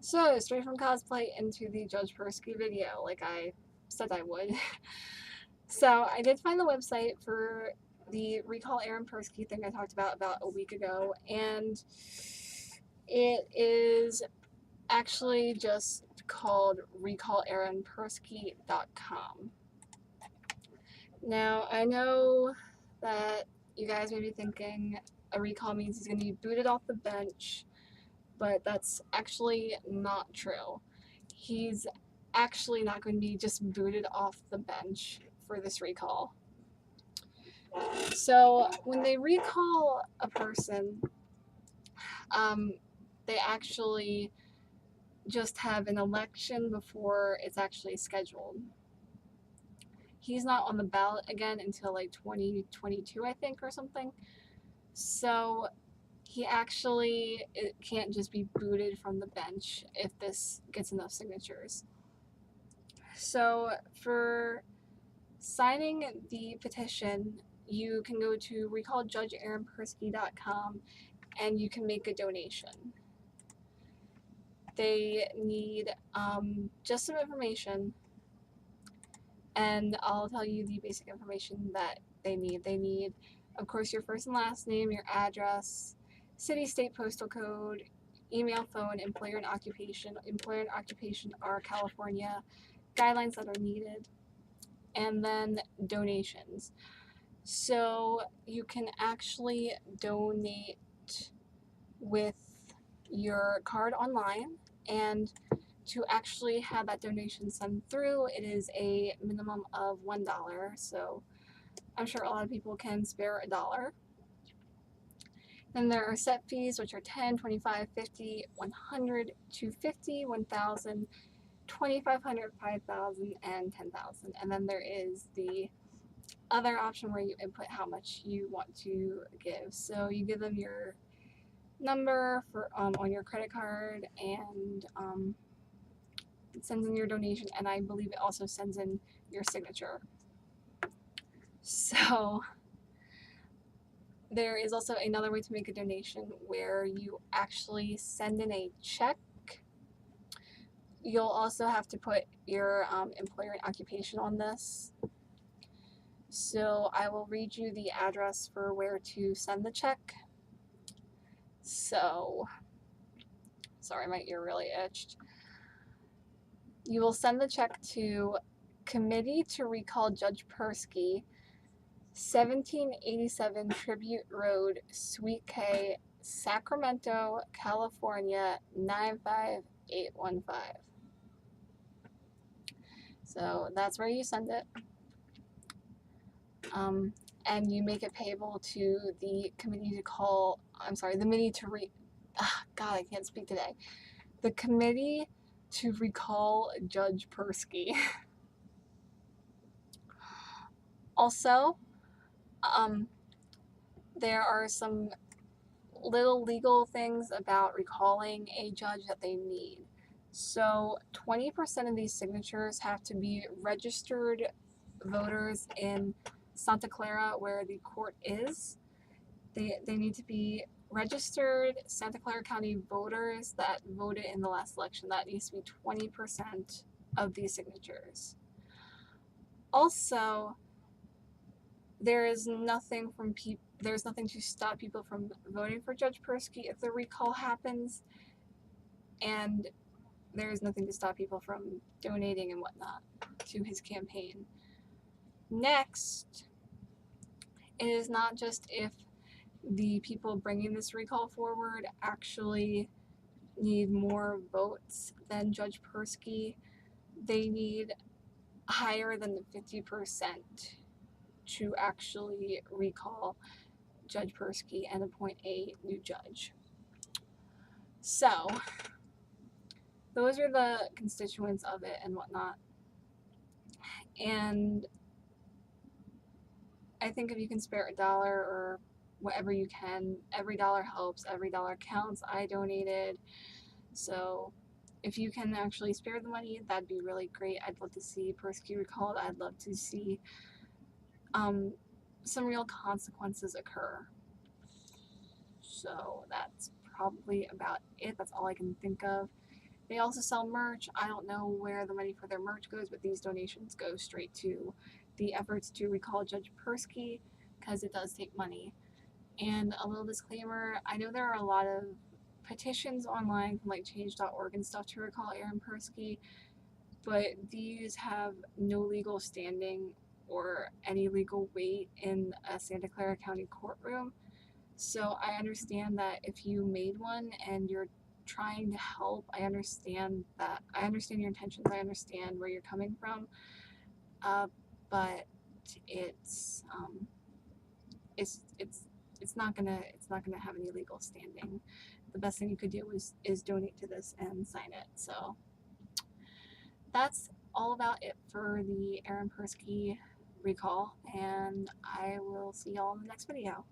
So, straight from cosplay into the Judge Paersky video, like I said I would. So, I did find the website for the Recall Aaron Persky thing I talked about a week ago, and it is actually just called recallaaronpersky.com. Now, I know that you guys may be thinking a recall means he's going to be booted off the bench, but that's actually not true. He's actually not going to be just booted off the bench for this recall. So when they recall a person, they actually just have an election before it's actually scheduled. He's not on the ballot again until like 2022, I think, or something. So he actually it can't just be booted from the bench if this gets enough signatures. So for signing the petition, you can go to recalljudgeaaronpersky.com and you can make a donation. They need just some information, and I'll tell you the basic information that they need. They need, of course, your first and last name, your address, city, state, postal code, email, phone, employer and occupation. Employer and occupation are California guidelines that are needed, and then donations. So you can actually donate with your card online, and to actually have that donation sent through, it is a minimum of $1. So I'm sure a lot of people can spare a dollar. Then there are set fees, which are 10, 25, 50, 100, 250, 1,000, 2,500, 5,000, and 10,000. And then there is the other option where you input how much you want to give. So you give them your number for on your credit card, and it sends in your donation, and I believe it also sends in your signature. So there is also another way to make a donation where you actually send in a check. You'll also have to put your employer and occupation on this. So I will read you the address for where to send the check. So, sorry, my ear really itched. You will send the check to Committee to Recall Judge Paersky, 1787 Tribute Road, Suite K, Sacramento, California, 95815. So that's where you send it. And you make it payable to the committee to call, I'm sorry, the committee to God, I can't speak today. The committee to recall Judge Paersky. Also, there are some little legal things about recalling a judge that they need. So 20% of these signatures have to be registered voters in Santa Clara, where the court is. They need to be registered Santa Clara County voters that voted in the last election. That needs to be 20% of these signatures. Also, there's nothing to stop people from voting for Judge Paersky if the recall happens, and there's nothing to stop people from donating and whatnot to his campaign. Next, it is not just if the people bringing this recall forward actually need more votes than Judge Paersky. They need higher than the 50% to actually recall Judge Paersky and appoint a new judge. So those are the constituents of it and whatnot. And I think if you can spare a dollar or whatever you can, every dollar helps, every dollar counts. I donated. So if you can actually spare the money, that'd be really great. I'd love to see Paersky recalled. I'd love to see some real consequences occur. So that's probably about it. That's all I can think of. They also sell merch. I don't know where the money for their merch goes, but these donations go straight to the efforts to recall Judge Paersky because it does take money. And a little disclaimer, I know there are a lot of petitions online from like change.org and stuff to recall Aaron Paersky, but these have no legal standing or any legal weight in a Santa Clara County courtroom. So I understand that if you made one and you're trying to help, I understand that. I understand your intentions. I understand where you're coming from. Uh, but it's it's it's it's not gonna have any legal standing. The best thing you could do is donate to this and sign it. So that's all about it for the Aaron Persky recall, and I will see y'all in the next video.